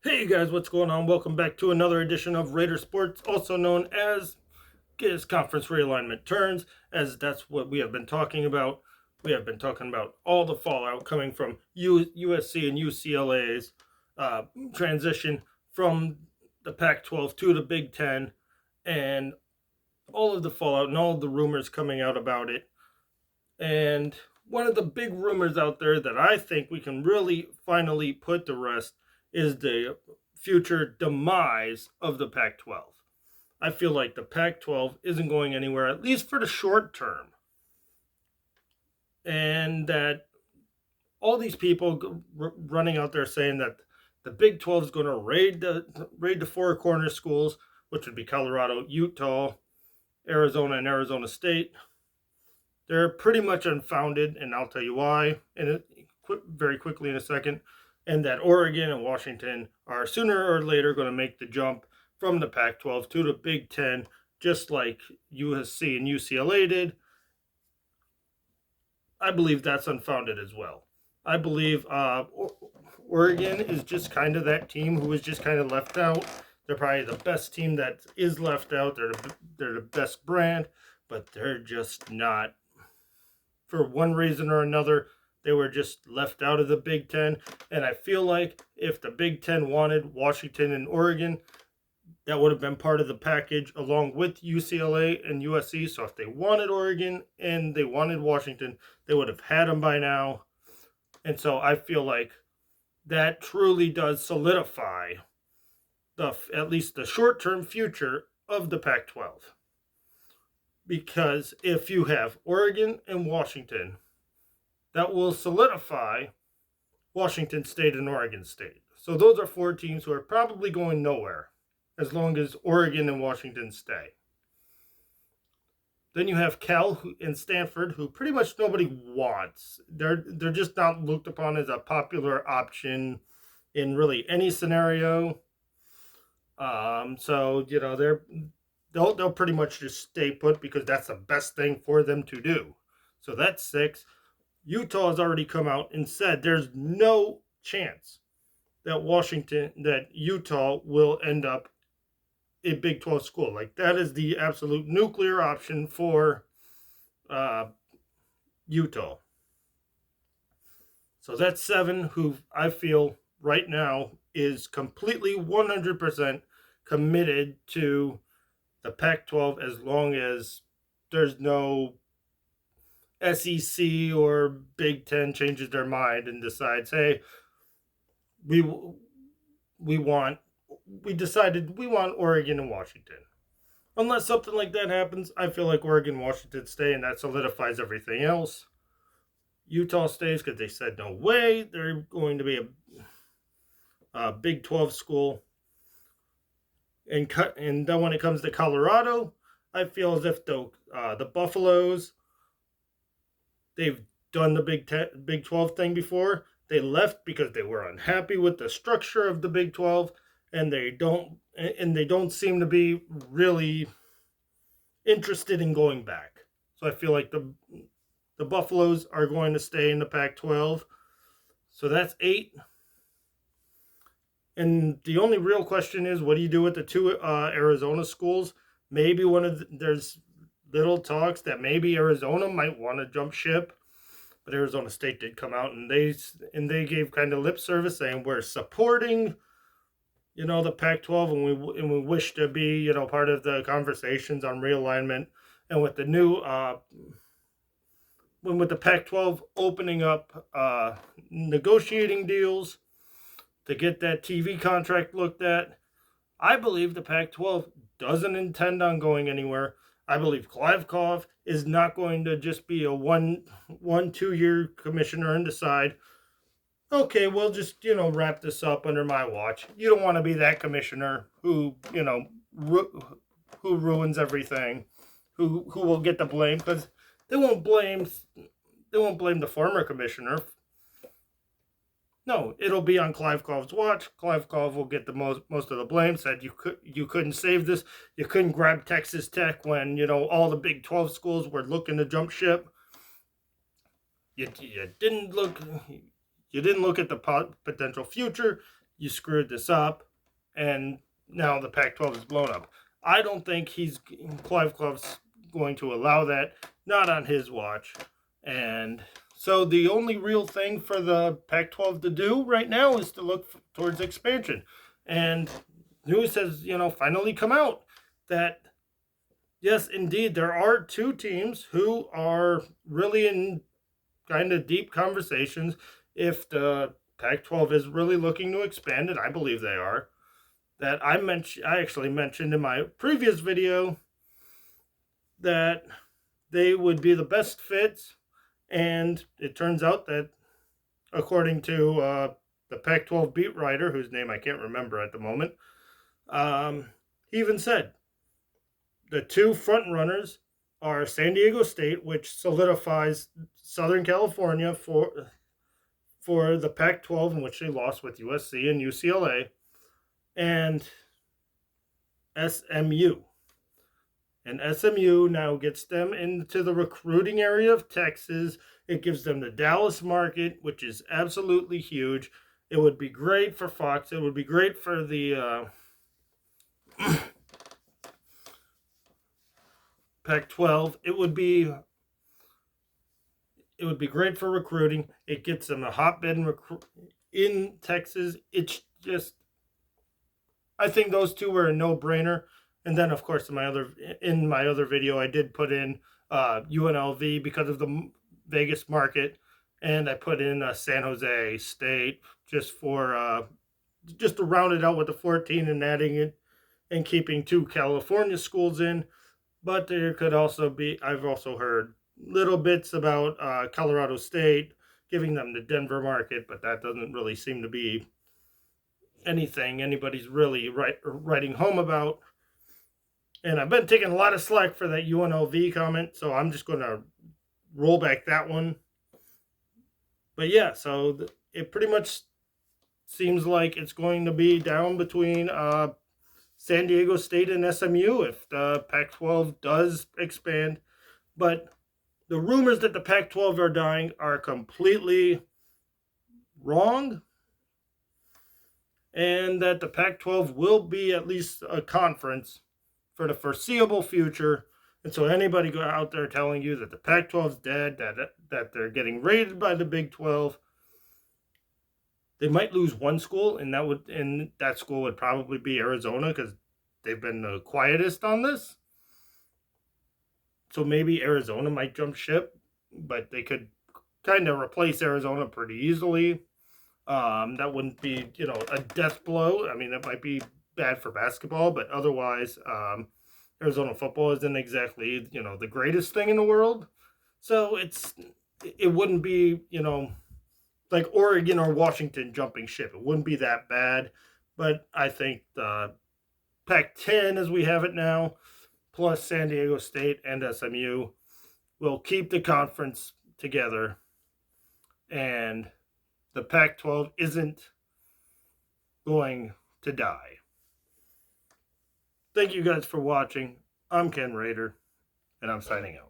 Hey guys, what's going on? Welcome back to another edition of Rayder Sports, also known as Conference Realignment Turns, as that's what we have been talking about. We have been talking about all the fallout coming from USC and UCLA's transition from the Pac-12 to the Big Ten, and all of the fallout and all of the rumors coming out about it. And one of the big rumors out there that I think we can really finally put to rest is the future demise of the Pac 12. I feel like the Pac 12 isn't going anywhere, at least for the short term. And that all these people running out there saying that the Big 12 is going to raid the four corner schools, which would be Colorado, Utah, Arizona, and Arizona State. They're pretty much unfounded, and I'll tell you why very quickly in a second. And that Oregon and Washington are sooner or later going to make the jump from the Pac 12 to the Big Ten, just like USC and UCLA did. I believe that's unfounded as well. I believe Oregon is just kind of that team who was just kind of left out. They're probably the best team that is left out. They're the best brand, but they're just not. For one reason or another, they were just left out of the Big Ten. And I feel like if the Big Ten wanted Washington and Oregon, that would have been part of the package along with UCLA and USC. So if they wanted Oregon and they wanted Washington, they would have had them by now. And so I feel like that truly does solidify at least the short-term future of the Pac-12. Because if you have Oregon and Washington, that will solidify Washington State and Oregon State. So those are four teams who are probably going nowhere as long as Oregon and Washington stay. Then you have Cal and Stanford, who pretty much nobody wants. They're just not looked upon as a popular option in really any scenario. So they'll pretty much just stay put because that's the best thing for them to do. So that's six. Utah has already come out and said there's no chance that Utah will end up a Big 12 school. Like, that is the absolute nuclear option for Utah. So that's seven, who I feel right now is completely 100% committed to the Pac 12 as long as there's no SEC or Big Ten changes their mind and decides, hey, we decided we want Oregon and Washington. Unless something like that happens, I feel like Oregon and Washington stay, and that solidifies everything else. Utah stays because they said no way they're going to be a Big 12 school. And then when it comes to Colorado, I feel as if the Buffaloes, they've done the Big 12 thing before. They left because they were unhappy with the structure of the Big 12, and they don't seem to be really interested in going back. So I feel like the Buffaloes are going to stay in the Pac-12. So that's eight. And the only real question is, what do you do with the two Arizona schools? Maybe there's little talks that maybe Arizona might want to jump ship, but Arizona State did come out and they gave kind of lip service saying we're supporting, the Pac-12, and we wish to be, part of the conversations on realignment. And with the new with the Pac-12 opening up negotiating deals to get that TV contract looked at, I believe the Pac-12 doesn't intend on going anywhere. I believe Kliavkoff is not going to just be a 2-year commissioner and decide, okay, we'll just, wrap this up under my watch. You don't want to be that commissioner who, who ruins everything, who will get the blame, because they won't blame the former commissioner. No, it'll be on Kliavkoff's watch. Kliavkoff will get the most of the blame. Said you couldn't save this. You couldn't grab Texas Tech when all the Big 12 schools were looking to jump ship. You didn't look at the potential future. you screwed this up, and now the Pac-12 is blown up. I don't think Clive Clough's going to allow that, not on his watch. And so the only real thing for the Pac-12 to do right now is to look towards expansion. And news has, finally come out that, yes, indeed, there are two teams who are really in kind of deep conversations if the Pac-12 is really looking to expand, and I believe they are. That I actually mentioned in my previous video that they would be the best fits, and it turns out that, according to the Pac-12 beat writer, whose name I can't remember at the moment, he even said the two front runners are San Diego State, which solidifies Southern California for the Pac-12, in which they lost with USC and UCLA, and SMU. And SMU now gets them into the recruiting area of Texas. It gives them the Dallas market, which is absolutely huge. It would be great for Fox. It would be great for the Pac-12. It would be great for recruiting. It gets them a hotbed in Texas. It's just, I think those two were a no-brainer. And then, of course, in my other video, I did put in UNLV because of the Vegas market, and I put in San Jose State just to round it out with the 14 and adding it and keeping two California schools in. But there could also be, I've also heard little bits about Colorado State, giving them the Denver market, but that doesn't really seem to be anything anybody's really writing home about. And I've been taking a lot of slack for that UNLV comment, so I'm just going to roll back that one. But yeah, so it pretty much seems like it's going to be down between San Diego State and SMU if the Pac-12 does expand. But the rumors that the Pac-12 are dying are completely wrong, and that the Pac-12 will be at least a conference for the foreseeable future. And so anybody go out there telling you that the Pac-12 is dead, that they're getting raided by the Big 12, they might lose one school, and that school would probably be Arizona, because they've been the quietest on this. So maybe Arizona might jump ship, but they could kind of replace Arizona pretty easily. That wouldn't be, a death blow. I mean, it might be bad for basketball, but otherwise, Arizona football isn't exactly, the greatest thing in the world. So it wouldn't be, like Oregon or Washington jumping ship. It wouldn't be that bad. But I think the Pac-10, as we have it now, plus San Diego State and SMU, will keep the conference together. And the Pac-12 isn't going to die. Thank you guys for watching. I'm Ken Rayder, and I'm signing out.